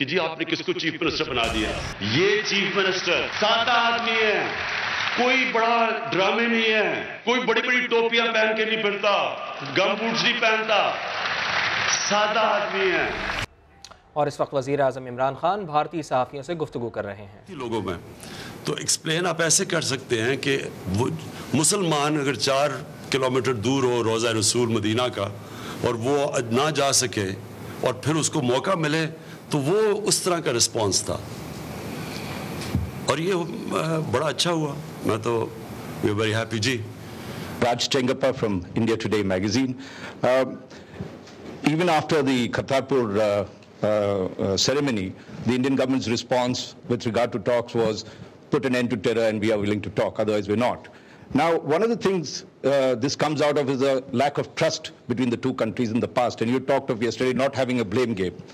کہ جی آپ نے کس کو چیف منسٹر بنا دیا. یہ چیف منسٹر سادہ آدمی ہے, کوئی بڑا ڈرامے نہیں ہے, کوئی بڑی بڑی ٹوپیاں پہن کے نہیں پھرتا, گم بوٹس نہیں پہنتا, سادہ آدمی ہے. اور اس وقت وزیر اعظم عمران خان بھارتی صحافیوں سے گفتگو کر رہے ہیں. لوگوں میں تو ایکسپلین آپ ایسے کر سکتے ہیں کہ وہ مسلمان اگر 4 کلومیٹر دور ہو روضہ رسول مدینہ کا اور وہ نہ جا سکے اور پھر اس کو موقع ملے تو وہ اس طرح کا رسپانس تھا, اور یہ بڑا اچھا ہوا. میں تو وی ویری ہیپی. جی Raj Chengappa from India Today magazine. Even after the Kartarpur ceremony, the Indian government's response with regard to talks was put an end to terror and we are willing to talk, otherwise we're not. Now, one of the things this comes out of is a lack of trust between the two countries in the past, and you talked of yesterday not having a blame game.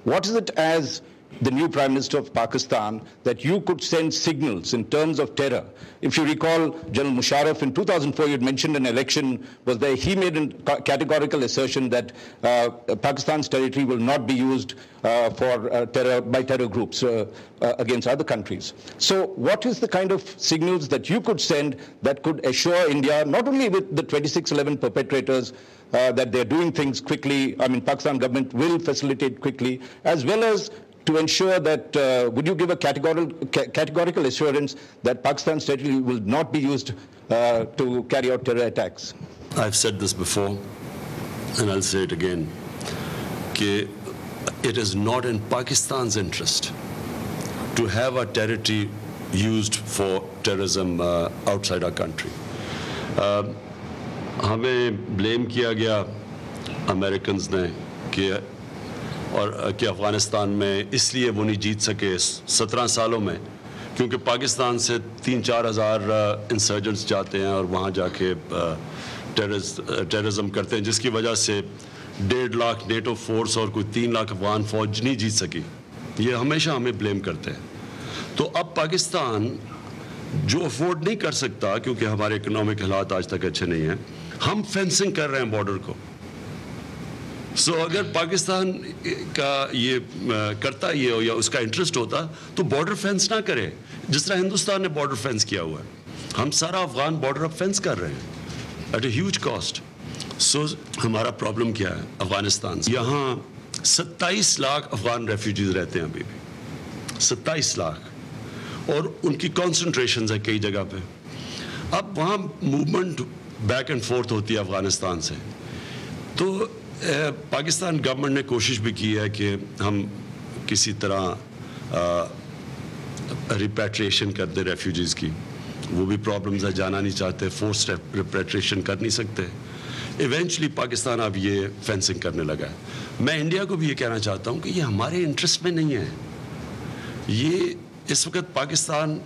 What is it as the new Prime Minister of Pakistan that you could send signals in terms of terror? If you recall, General Musharraf in 2004, you had mentioned an election was there. He made a categorical assertion that Pakistan's territory will not be used for terror by terror groups against other countries. So what is the kind of signals that you could send that could assure India, not only with the 2611 perpetrators, that they're doing things quickly, I mean, Pakistan government will facilitate quickly, as well as to ensure that, would you give a categorical assurance that Pakistan's territory will not be used to carry out terror attacks? I've said this before, and I'll say it again, that it is not in Pakistan's interest to have our territory used for terrorism outside our country. ہمیں blame کیا گیا Americans نے کہ افغانستان میں اس لیے وہ نہیں جیت سکے 17 سالوں میں کیونکہ پاکستان سے 3-4 ہزار انسرجنٹس جاتے ہیں اور وہاں جا کے ٹیررزم کرتے ہیں, جس کی وجہ سے 1.5 لاکھ نیٹو فورس اور کوئی 3 لاکھ افغان فوج نہیں جیت سکی. یہ ہمیشہ ہمیں بلیم کرتے ہیں. تو اب پاکستان جو افورڈ نہیں کر سکتا کیونکہ ہمارے اکنامک حالات آج تک اچھے نہیں ہیں, ہم فینسنگ کر رہے ہیں بارڈر کو. سو اگر پاکستان کا یہ کرتا یہ ہو یا اس کا انٹرسٹ ہوتا تو بارڈر فینس نہ کرے, جس طرح ہندوستان نے بارڈر فینس کیا ہوا ہے. ہم سارا افغان بارڈر اب فینس کر رہے ہیں ایٹ اے ہیوج کاسٹ. سو ہمارا پرابلم کیا ہے افغانستان سے؟ یہاں 27 لاکھ افغان ریفیوجیز رہتے ہیں ابھی بھی, 27 لاکھ, اور ان کی کانسنٹریشنز ہے کئی جگہ پہ. اب وہاں موومنٹ بیک اینڈ فورتھ ہوتی ہے افغانستان سے. تو پاکستان گورنمنٹ نے کوشش بھی کی ہے کہ ہم کسی طرح ریپیٹریشن کر دیں ریفیوجیز کی. وہ بھی پرابلمز ہے, جانا نہیں چاہتے, فورس ریپیٹریشن کر نہیں سکتے. ایونچولی پاکستان اب یہ فینسنگ کرنے لگا ہے. میں انڈیا کو بھی یہ کہنا چاہتا ہوں کہ یہ ہمارے انٹرسٹ میں نہیں ہے. یہ اس وقت پاکستان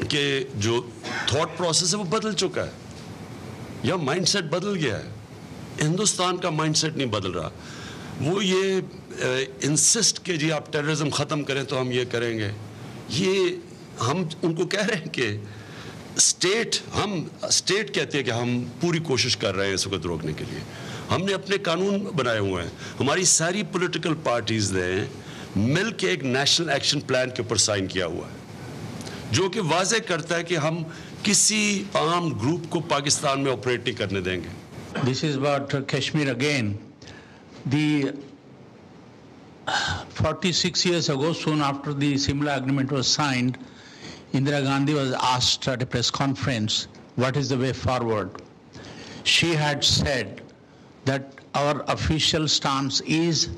کے جو تھاٹ پروسیس ہے وہ بدل چکا ہے, یا مائنڈ سیٹ بدل گیا ہے. ہندوستان کا مائنڈ سیٹ نہیں بدل رہا. وہ یہ انسسٹ کہ جی آپ ٹیررزم ختم کریں تو ہم یہ کریں گے. یہ ہم ان کو کہہ رہے ہیں کہ اسٹیٹ کہتے ہیں کہ ہم پوری کوشش کر رہے ہیں اس وقت روکنے کے لیے. ہم نے اپنے قانون بنائے ہوئے ہیں, ہماری ساری پولیٹیکل پارٹیز نے مل کے ایک نیشنل ایکشن پلان کے اوپر سائن کیا ہوا ہے جو کہ واضح کرتا ہے کہ ہم کسی عام گروپ کو پاکستان میں آپریٹ نہیں کرنے دیں گے. This is about Kashmir again. The 46 years ago, soon after the Simla Agreement was signed, Indira Gandhi was asked at a press conference, what is the way forward? She had said that our official stance is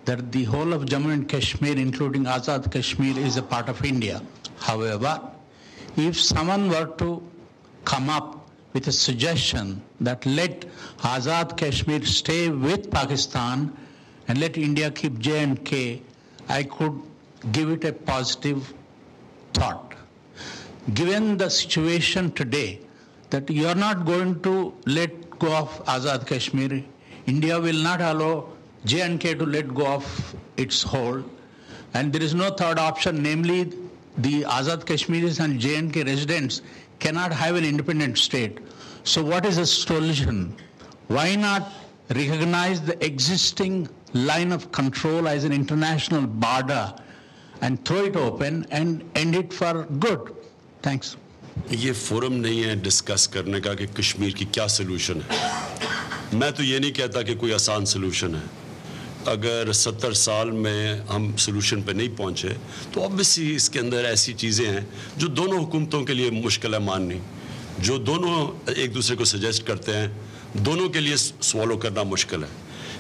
that the whole of Jammu and Kashmir, including Azad Kashmir, is a part of India. However, if someone were to come up with a suggestion that let Azad Kashmir stay with Pakistan and let India keep J&K, I could give it a positive thought. Given the situation today that you are not going to let go of Azad Kashmir, India will not allow J&K to let go of its hold, and there is no third option, namely the Azad Kashmiris and J&K residents cannot have an independent state. So what is the solution? Why not recognize the existing line of control as an international border and throw it open and end it for good. Thanks. یہ forum نہیں ہے discuss کرنے کا کہ کشمیر کی کیا solution ہے. میں تو یہ نہیں کہتا کہ کوئی آسان سلوشن ہے. اگر 70 سال میں ہم سلوشن پہ نہیں پہنچے تو obviously اس کے اندر ایسی چیزیں ہیں جو دونوں حکومتوں کے لیے مشکل ہے ماننی, جو دونوں ایک دوسرے کو سجیسٹ کرتے ہیں, دونوں کے لیے سوالو کرنا مشکل ہے.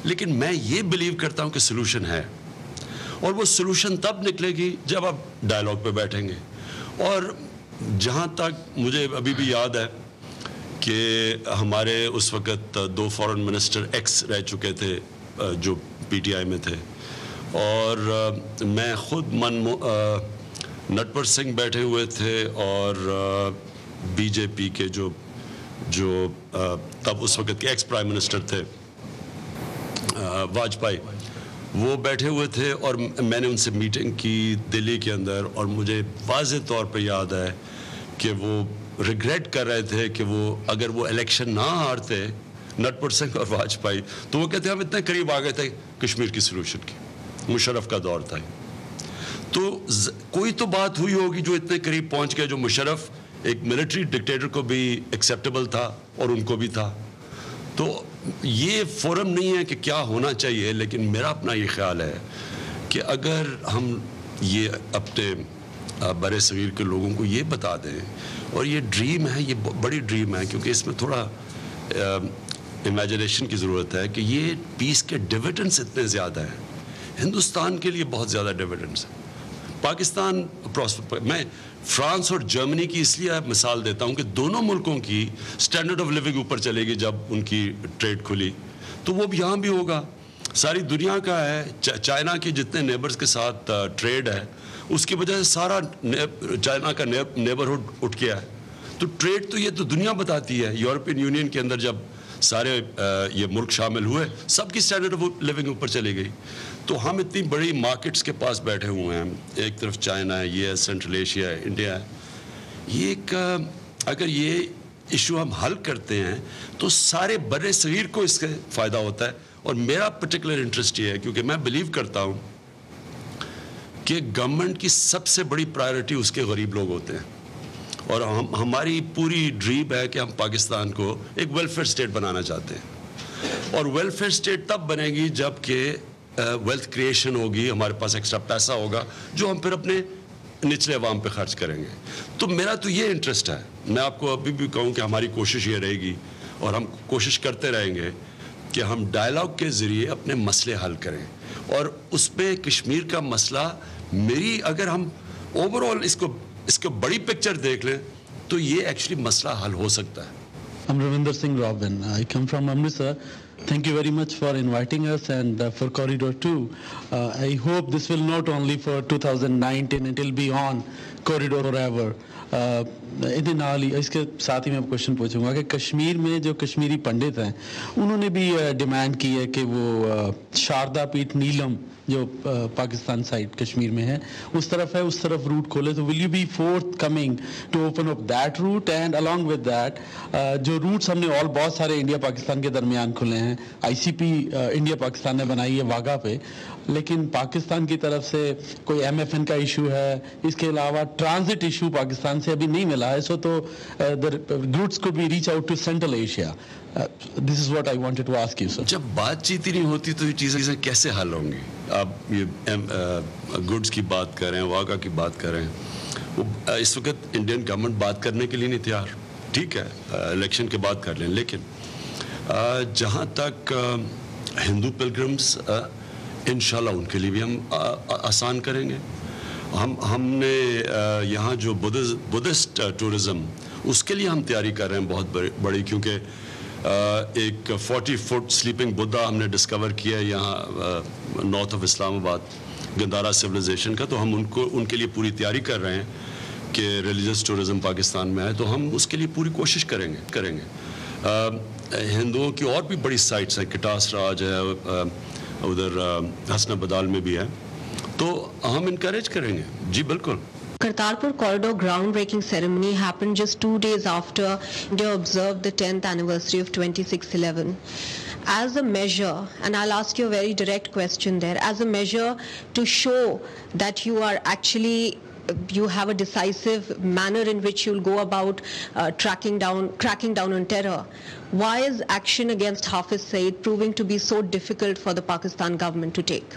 لیکن میں یہ بلیو کرتا ہوں کہ سلوشن ہے, اور وہ سلوشن تب نکلے گی جب آپ ڈائلاگ پہ بیٹھیں گے. اور جہاں تک مجھے ابھی بھی یاد ہے کہ ہمارے اس وقت 2 فارن منسٹر ایکس رہ چکے تھے جو پی ٹی آئی میں تھے, اور میں خود نٹور سنگھ بیٹھے ہوئے تھے, اور بی جے پی کے جو تب اس وقت کے ایکس پرائم منسٹر تھے واجپئی, وہ بیٹھے ہوئے تھے, اور میں نے ان سے میٹنگ کی دلی کے اندر, اور مجھے واضح طور پہ یاد ہے کہ وہ ریگریٹ کر رہے تھے کہ وہ اگر وہ الیکشن نہ ہارتے نٹور سنگھ اور واجپئی تو وہ کہتے ہیں ہم اتنے قریب آ گئے تھے کشمیر کی سلوشن کی. مشرف کا دور تھا, تو کوئی تو بات ہوئی ہوگی جو اتنے قریب پہنچ گئے, جو مشرف ایک ملٹری ڈکٹیٹر کو بھی ایکسیپٹیبل تھا اور ان کو بھی تھا. تو یہ فورم نہیں ہے کہ کیا ہونا چاہیے, لیکن میرا اپنا یہ خیال ہے کہ اگر ہم یہ اپنے برے صغیر کے لوگوں کو یہ بتا دیں, اور یہ ڈریم ہے, یہ بڑی ڈریم ہے, کیونکہ اس میں تھوڑا امیجنیشن کی ضرورت ہے کہ یہ پیس کے ڈیویڈنڈس اتنے زیادہ ہیں, ہندوستان کے لیے بہت زیادہ ڈیویڈنڈس ہیں. پاکستان میں فرانس اور جرمنی کی اس لیے مثال دیتا ہوں کہ دونوں ملکوں کی سٹینڈرڈ آف لیونگ اوپر چلے گی جب ان کی ٹریڈ کھلی, تو وہ بھی یہاں بھی ہوگا. ساری دنیا کا ہے, چائنا کے جتنے نیبرز کے ساتھ ٹریڈ ہے اس کی وجہ سے سارا چائنا کا نیبرہڈ اٹھ گیا ہے. تو ٹریڈ تو یہ تو دنیا بتاتی ہے. یورپین یونین کے اندر جب سارے یہ ملک شامل ہوئے, سب کی سٹینڈرڈ آف لیونگ اوپر چلی گئی. تو ہم اتنی بڑی مارکیٹس کے پاس بیٹھے ہوئے ہیں, ایک طرف چائنا ہے, یہ ہے سینٹرل ایشیا ہے, انڈیا ہے. یہ ایک اگر یہ ایشو ہم حل کرتے ہیں تو سارے برے صغیر کو اس سے فائدہ ہوتا ہے. اور میرا پرٹیکولر انٹرسٹ یہ ہے کیونکہ میں بلیو کرتا ہوں کہ گورنمنٹ کی سب سے بڑی پرائرٹی اس کے غریب لوگ ہوتے ہیں, اور ہماری پوری ڈریم ہے کہ ہم پاکستان کو ایک ویلفیئر اسٹیٹ بنانا چاہتے ہیں. اور ویلفیئر اسٹیٹ تب بنے گی جب کہ ویلتھ کریشن ہوگی, ہمارے پاس ایکسٹرا پیسہ ہوگا جو ہم پھر اپنے نچلے عوام پہ خرچ کریں گے. تو میرا تو یہ انٹرسٹ ہے. میں آپ کو ابھی بھی کہوں کہ ہماری کوشش یہ رہے گی, اور ہم کوشش کرتے رہیں گے کہ ہم ڈائلاگ کے ذریعے اپنے مسئلے حل کریں. اور اس پہ کشمیر کا مسئلہ میری اگر ہم اوور آل اس کو بڑی پکچر دیکھ لیں تو یہ ایکچولی مسئلہ حل ہو سکتا ہے. I'm Ravinder Singh Robin. I come from Amritsar. Thank you very much for inviting us and for Corridor 2. I hope this will not only for 2019, it will be on Corridor forever. اس کے ساتھ ہی میں question پوچھوں گا کہ کشمیر میں جو کشمیری پنڈت ہیں انہوں نے بھی ڈیمانڈ کی ہے کہ وہ شاردا پیٹ نیلم جو پاکستان سائڈ کشمیر میں ہے اس طرف ہے, اس طرف روٹ کھولے. تو will you be fourth coming to open up that route, and along with that جو روٹس ہم نے بہت سارے انڈیا پاکستان کے درمیان کھلے ہیں, آئی سی پی انڈیا پاکستان نے بنائی ہے واگا پہ, لیکن پاکستان کی طرف سے کوئی ایم ایف این کا ایشو ہے, اس کے علاوہ ٹرانزٹ ایشو پاکستان سے ابھی نہیں ملا ہے. سو تو روٹس کو بھی reach out to Central Asia. This is what I wanted to ask you sir. جب بات چیت ہی نہیں ہوتی تو یہ چیزیں کیسے حل ہوں گی؟ آپ یہ گڈس کی بات کر رہے ہیں, واگا کی بات کر رہے ہیں, وہ اس وقت انڈین گورنمنٹ بات کرنے کے لیے نہیں تیار. ٹھیک ہے الیکشن کے بعد کر لیں, لیکن جہاں تک ہندو پلگرمس انشاءاللہ ان کے لیے بھی ہم آسان کریں گے. ہم نے یہاں جو بدھسٹ ٹورزم اس کے لیے ہم تیاری کر رہے ہیں بہت بڑی, کیونکہ ایک 40 فٹ سلیپنگ بدھا ہم نے ڈسکور کیا ہے یہاں نارتھ آف اسلام آباد گندارا سویلائزیشن کا. تو ہم ان کے لیے پوری تیاری کر رہے ہیں کہ ریلیجس ٹورزم پاکستان میں آئے, تو ہم اس کے لیے پوری کوشش کریں گے. ہندوؤں کی اور بھی بڑی سائٹس ہیں, کٹاس راج ہے, ادھر حسن بدال میں بھی ہے, تو ہم انکریج کریں گے. جی بالکل. Kartarpur corridor groundbreaking ceremony happened just 2 days after India observed the 10th anniversary of 26/11. as a measure, and I'll ask you a very direct question there, as a measure to show that you are actually, you have a decisive manner in which you'll go about cracking down on terror. Why is action against Hafiz Saeed proving to be so difficult for the Pakistan government to take?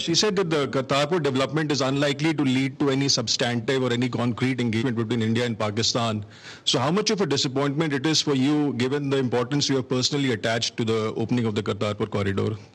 She said that the Kartarpur development is unlikely to lead to any substantive or any concrete engagement between India and Pakistan. So how much of a disappointment it is for you, given the importance you have personally attached to the opening of the Kartarpur corridor?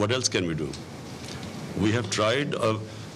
What else can we do? We have tried,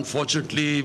unfortunately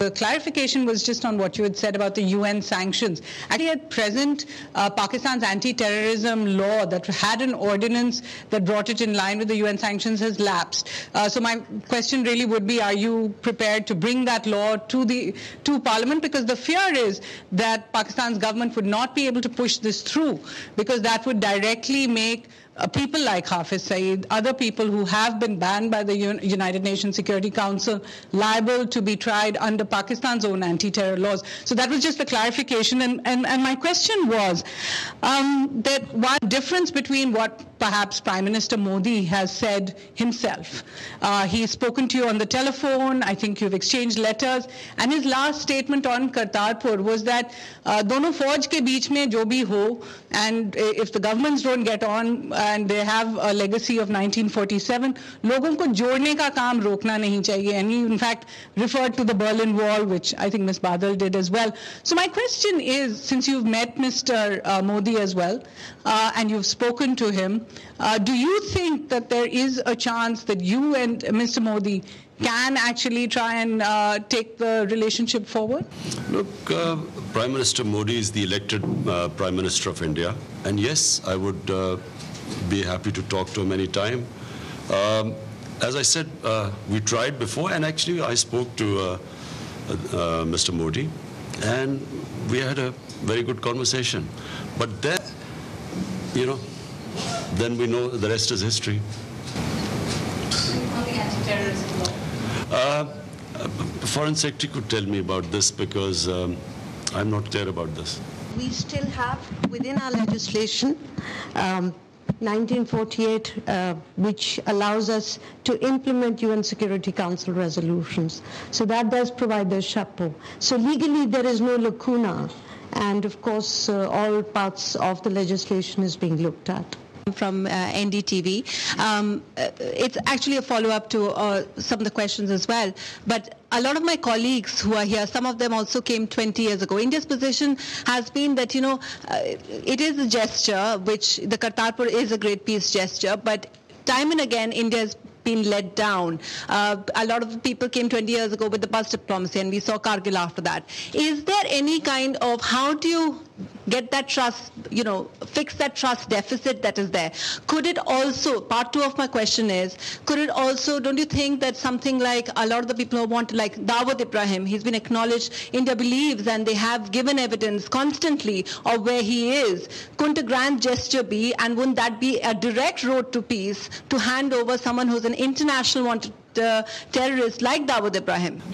The clarification was just on what you had said about the UN sanctions. Actually, at present, Pakistan's anti-terrorism law that had an ordinance that brought it in line with the UN sanctions has lapsed. So my question really would be, are you prepared to bring that law to Parliament? Because the fear is that Pakistan's government would not be able to push this through, because that would directly make people like Hafiz Saeed, other people who have been banned by the United Nations Security Council, liable to be tried under Pakistan's own anti-terror laws. So that was just the clarification. And my question was that one difference between what perhaps Prime Minister Modi has said himself. He's spoken to you on the telephone, I think you've exchanged letters, and his last statement on Kartarpur was that dono fauj ke beech mein jo bhi ho, and if the governments don't get on and they have a legacy of 1947, logon ko jodne ka kaam rokna nahi chahiye. And he in fact referred to the Berlin Wall, which I think Ms. Badal did as well. So my question is, since you've met Mr. Modi as well, and you've spoken to him, do you think that there is a chance that you and Mr. Modi can actually try and take the relationship forward? Look, Prime Minister Modi is the elected Prime Minister of India, and yes, I would be happy to talk to him anytime. As I said, we tried before, and actually I spoke to Mr. Modi, and we had a very good conversation. But then, you know, then we know the rest is history. Foreign Secretary could tell me about this, because I'm not clear about this. We still have within our legislation 1948, which allows us to implement UN Security Council resolutions. So that does provide the chapeau. So legally there is no lacuna, and of course all parts of the legislation is being looked at. From NDTV. It's actually a follow-up to some of the questions as well. But a lot of my colleagues who are here, some of them also came 20 years ago. India's position has been that, you know, it is a gesture, which the Kartarpur is a great peace gesture, but time and again India has been let down. A lot of people came 20 years ago with the bus diplomacy, and we saw Kargil after that. Is there any kind of, how do you get that trust, fix that trust deficit that is there. Could it also, part two of my question is, could it also, don't you think that something like a lot of the people who want, like Dawood Ibrahim, he's been acknowledged, India believes, and they have given evidence constantly of where he is. Couldn't a grand gesture be, and wouldn't that be a direct road to peace, to hand over someone who's an international wanted terrorist like Dawood Ibrahim?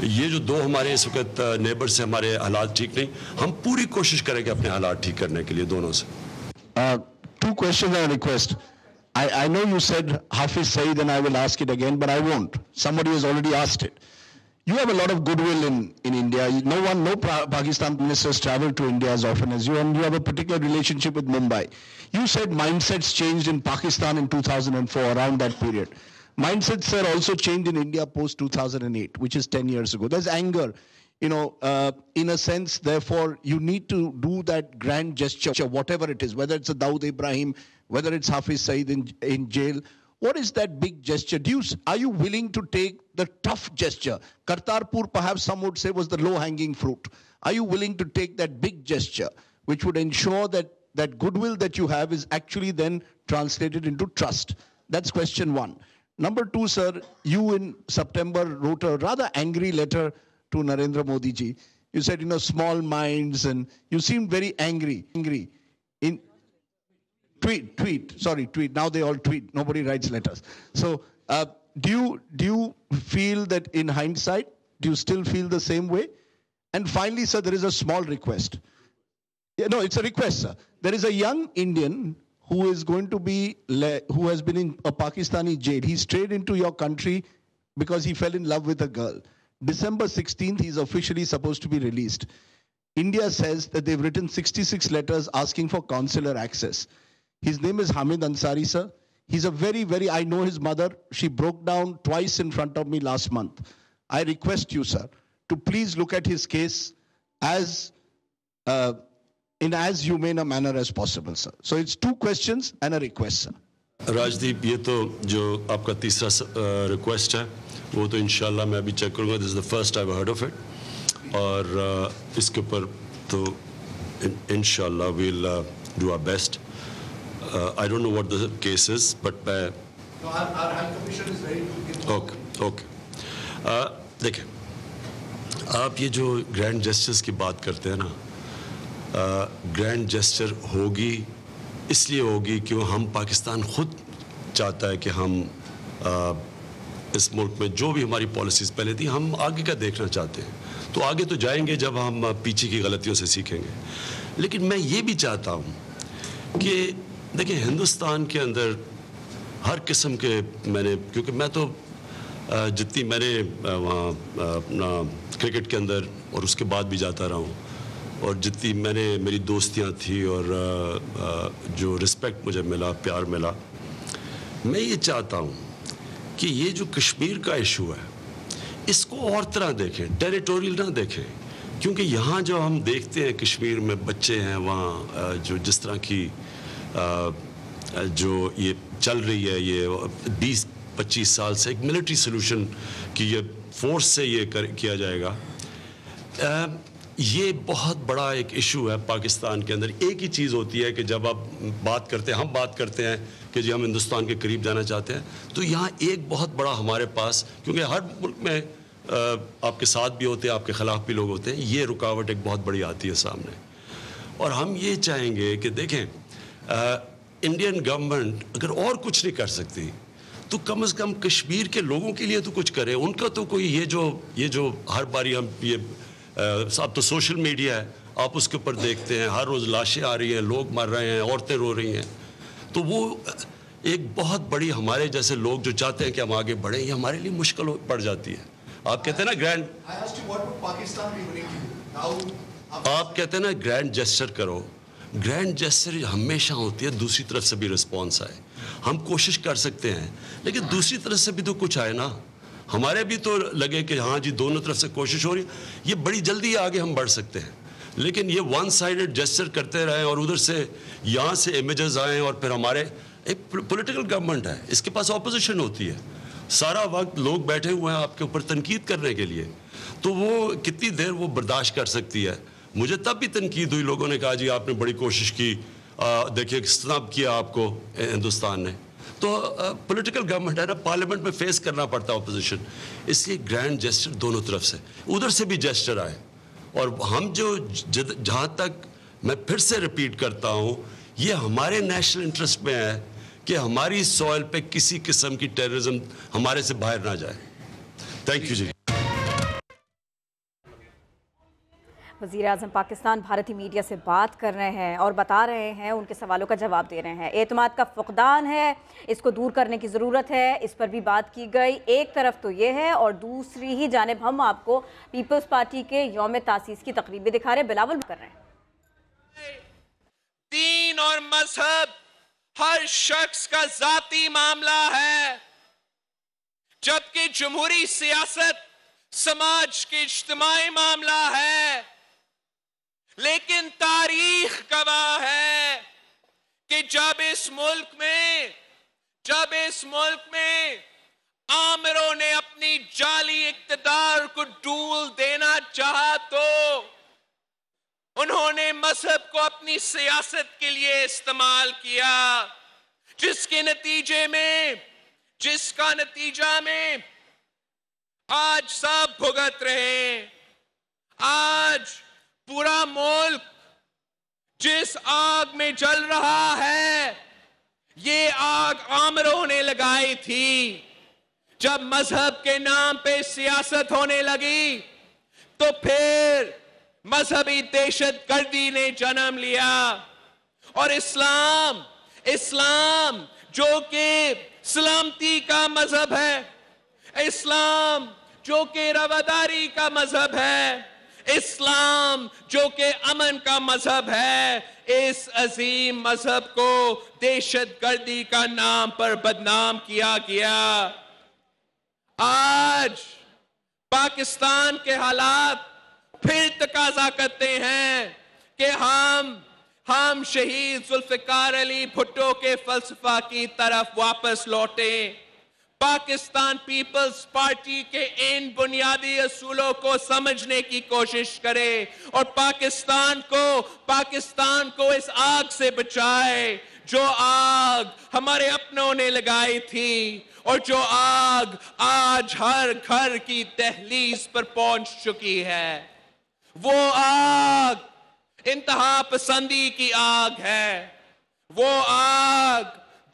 یہ جو دو ہمارے اس وقت neighbour سے ہمارے حالات ٹھیک نہیں, ہم پوری کوشش کریں کہ اپنے حالات ٹھیک کرنے کے لیے دونوں سے. Two questions and a request. I know you said Hafiz Saeed and I will ask it again, but I won't. Somebody has already asked it. You have a lot of goodwill in India. No Pakistan ministers travel to India as often as you, and you have a particular relationship with Mumbai. You said mindsets changed in Pakistan in 2004, around that period. Mindsets are also changed in India post 2008, which is 10 years ago. There's anger, in a sense. Therefore, you need to do that grand gesture, whatever it is, whether it's a Dawood Ibrahim, whether it's Hafiz Saeed in jail. What is that big gesture? Are you willing to take the tough gesture? Kartarpur, perhaps some would say, was the low-hanging fruit. Are you willing to take that big gesture, which would ensure that goodwill that you have is actually then translated into trust? That's question one. Number two, sir, you in September wrote a rather angry letter to Narendra Modi ji. You said, small minds, and you seemed very angry. Tweet. Now they all tweet. Nobody writes letters. So, do you feel that in hindsight, do you still feel the same way? And finally, sir, there is a small request. No, it's a request, sir. There is a young Indian who is going to be, who has been in a Pakistani jail. He strayed into your country because he fell in love with a girl. December 16th, he's officially supposed to be released. India says that they've written 66 letters asking for consular access. His name is Hamid Ansari, sir. He's a very, I know his mother. She broke down twice in front of me last month. I request you, sir, to please look at his case in as humane a manner as possible, sir. So it's two questions and a request, sir. راجدیپ, یہ تو جو آپ کا تیسرا request ہے وہ تو انشاءاللہ میں ابھی چیک کروں گا. This is the first I have heard of it, اور اس کے اوپر تو انشاءاللہ we'll do our best. I don't know what the case is, but our High Commission is ready to give. Okay. دیکھیں, آپ یہ جو گرینڈ جسٹرز کی بات کرتے ہیں نا, گرینڈ جسٹر ہوگی اس لیے ہوگی کہ ہم پاکستان خود چاہتا ہے کہ ہم اس ملک میں جو بھی ہماری پالیسیز پہلے تھی ہم آگے کا دیکھنا چاہتے ہیں. تو آگے تو جائیں گے جب ہم پیچھے کی غلطیوں سے سیکھیں گے. لیکن میں یہ بھی چاہتا ہوں کہ دیکھیں, ہندوستان کے اندر ہر قسم کے کیونکہ میں تو جتنی میں نے وہاں اپنا کرکٹ کے اندر اور اس کے بعد بھی جاتا رہا ہوں, اور جتنی میری دوستیاں تھیں اور جو رسپیکٹ مجھے ملا, پیار ملا, میں یہ چاہتا ہوں کہ یہ جو کشمیر کا ایشو ہے اس کو اور طرح دیکھیں, ٹیریٹوریل نہ دیکھیں. کیونکہ یہاں جو ہم دیکھتے ہیں کشمیر میں بچے ہیں وہاں جو جس طرح کی جو یہ چل رہی ہے, یہ 20-25 سال سے ایک ملٹری سلوشن کی یہ فورس سے یہ کیا جائے گا, یہ بہت بڑا ایک ایشو ہے پاکستان کے اندر. ایک ہی چیز ہوتی ہے کہ جب آپ ہم بات کرتے ہیں کہ جی ہم ہندوستان کے قریب جانا چاہتے ہیں, تو یہاں ایک بہت بڑا ہمارے پاس, کیونکہ ہر ملک میں آپ کے ساتھ بھی ہوتے ہیں, آپ کے خلاف بھی لوگ ہوتے ہیں, یہ رکاوٹ ایک بہت بڑی آتی ہے سامنے. اور ہم یہ چاہیں گے کہ دیکھیں, انڈین گورنمنٹ اگر اور کچھ نہیں کر سکتی تو کم از کم کشمیر کے لوگوں کے لیے تو کچھ کرے. ان کا تو کوئی یہ جو ہر باری ہم اب تو سوشل میڈیا ہے, آپ اس کے اوپر دیکھتے ہیں ہر روز لاشیں آ رہی ہیں, لوگ مر رہے ہیں, عورتیں رو رہی ہیں. تو وہ ایک بہت بڑی ہمارے جیسے لوگ جو چاہتے ہیں کہ ہم آگے بڑھیں, یہ ہمارے لیے مشکل پڑ جاتی ہے. آپ کہتے ہیں نا آپ کہتے ہیں نا گرینڈ جسچر کرو. گرینڈ جسچر ہمیشہ ہوتی ہے دوسری طرف سے بھی رسپانس آئے. ہم کوشش کر سکتے ہیں لیکن دوسری طرف سے بھی تو کچھ آئے نا. ہمارے بھی تو لگے کہ ہاں جی دونوں طرف سے کوشش ہو رہی ہے, یہ بڑی جلدی آگے ہم بڑھ سکتے ہیں. لیکن یہ ون سائیڈڈ جسچر کرتے رہیں اور ادھر سے یہاں سے امیجز آئیں, اور پھر ہمارے ایک پولیٹیکل گورنمنٹ ہے, اس کے پاس اپوزیشن ہوتی ہے, سارا وقت لوگ بیٹھے ہوئے ہیں آپ کے اوپر تنقید کرنے کے لیے. تو وہ کتنی دیر وہ برداشت کر سکتی ہے. مجھے تب بھی تنقید ہوئی, لوگوں نے کہا جی آپ نے بڑی کوشش کی, دیکھیے سنب کیا آپ کو ہندوستان نے. تو پولیٹیکل گورنمنٹ ہے نا, پارلیمنٹ میں فیس کرنا پڑتا ہے اپوزیشن. اس لیے گرینڈ جسچر دونوں طرف سے, ادھر سے بھی جسچر آئے. اور ہم جو جہاں تک میں پھر سے ریپیٹ کرتا ہوں, یہ ہمارے نیشنل انٹرسٹ میں ہے کہ ہماری سوئل پہ کسی قسم کی ٹیررزم ہمارے سے باہر نہ جائے. تھینک یو جی. وزیر اعظم پاکستان بھارتی میڈیا سے بات کر رہے ہیں اور بتا رہے ہیں، ان کے سوالوں کا جواب دے رہے ہیں۔ اعتماد کا فقدان ہے، اس کو دور کرنے کی ضرورت ہے، اس پر بھی بات کی گئی۔ ایک طرف تو یہ ہے اور دوسری ہی جانب ہم آپ کو پیپلز پارٹی کے یوم تاسیس کی تقریب دکھا رہے ہیں۔ بلاول کر رہے ہیں۔ دین اور مذہب ہر شخص کا ذاتی معاملہ ہے، جبکہ جمہوری سیاست سماج کے اجتماعی معاملہ ہے۔ لیکن تاریخ گواہ ہے کہ جب اس ملک میں آمروں نے اپنی جعلی اقتدار کو ڈول دینا چاہا تو انہوں نے مذہب کو اپنی سیاست کے لیے استعمال کیا، جس کا نتیجہ میں آج سب بھگت رہے ہیں۔ آج پورا ملک جس آگ میں جل رہا ہے، یہ آگ آمروں نے لگائی تھی۔ جب مذہب کے نام پہ سیاست ہونے لگی تو پھر مذہبی دہشت گردی نے جنم لیا، اور اسلام جو کہ سلامتی کا مذہب ہے، اسلام جو کہ رواداری کا مذہب ہے، اسلام جو کہ امن کا مذہب ہے، اس عظیم مذہب کو دہشت گردی کا نام پر بدنام کیا گیا۔ آج پاکستان کے حالات پھر تقاضا کرتے ہیں کہ ہم شہید ذوالفقار علی بھٹو کے فلسفہ کی طرف واپس لوٹیں، پاکستان پیپلز پارٹی کے ان بنیادی اصولوں کو سمجھنے کی کوشش کرے اور پاکستان کو اس آگ سے بچائے جو آگ ہمارے اپنوں نے لگائی تھی، اور جو آگ آج ہر گھر کی دہلیز پر پہنچ چکی ہے۔ وہ آگ انتہا پسندی کی آگ ہے، وہ آگ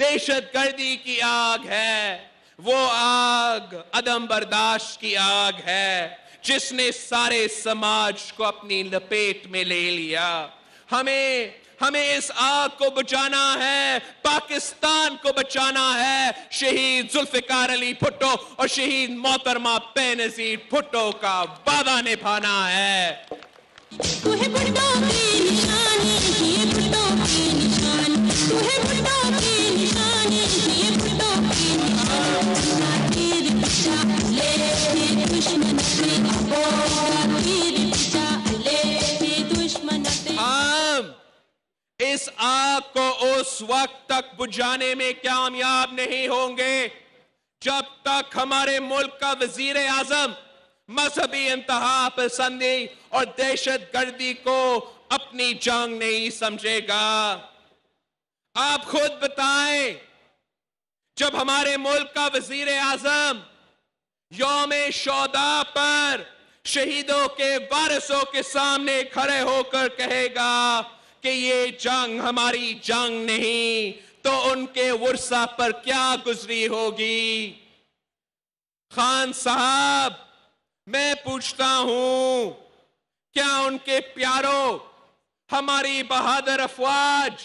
دہشت گردی کی آگ ہے، وہ آگ عدم برداشت کی آگ ہے، جس نے سارے سماج کو اپنی لپیٹ میں لے لیا۔ ہمیں اس آگ کو بچانا ہے، پاکستان کو بچانا ہے، شہید ذوالفقار علی بھٹو اور شہید محترمہ بینظیر بھٹو کا وعدہ نبھانا ہے۔ ہم اس آگ کو اس وقت تک بجھانے میں کامیاب نہیں ہوں گے جب تک ہمارے ملک کا وزیر اعظم مذہبی انتہا پسندی اور دہشت گردی کو اپنی جنگ نہیں سمجھے گا۔ آپ خود بتائیں، جب ہمارے ملک کا وزیر اعظم یوم شہداء پر شہیدوں کے وارثوں کے سامنے کھڑے ہو کر کہے گا کہ یہ جنگ ہماری جنگ نہیں، تو ان کے ورثہ پر کیا گزری ہوگی؟ خان صاحب، میں پوچھتا ہوں، کیا ان کے پیاروں، ہماری بہادر افواج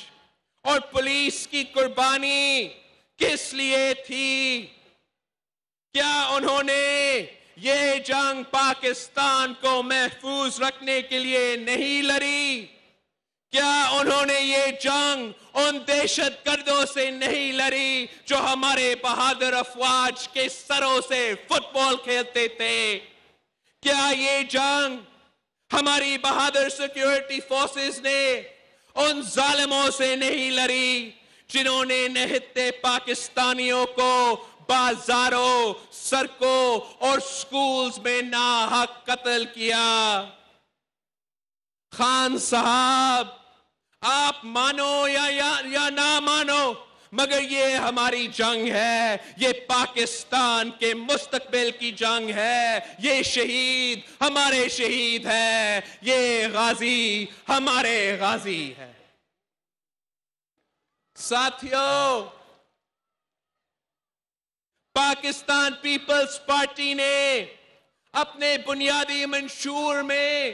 اور پولیس کی قربانی کس لیے تھی؟ کیا انہوں نے یہ جنگ پاکستان کو محفوظ رکھنے کے لیے نہیں لڑی؟ کیا انہوں نے یہ جنگ ان دہشت گردوں سے نہیں لڑی جو ہمارے بہادر افواج کے سروں سے فٹ بال کھیلتے تھے؟ کیا یہ جنگ ہماری بہادر سیکیورٹی فورسز نے ان ظالموں سے نہیں لڑی جنہوں نے نہتے پاکستانیوں کو بازاروں، سڑکوں اور سکولز میں ناحق قتل کیا؟ خان صاحب، آپ مانو یا نہ مانو، مگر یہ ہماری جنگ ہے، یہ پاکستان کے مستقبل کی جنگ ہے، یہ شہید ہمارے شہید ہے، یہ غازی ہمارے غازی ہے۔ ساتھیوں، پاکستان پیپلز پارٹی نے اپنے بنیادی منشور میں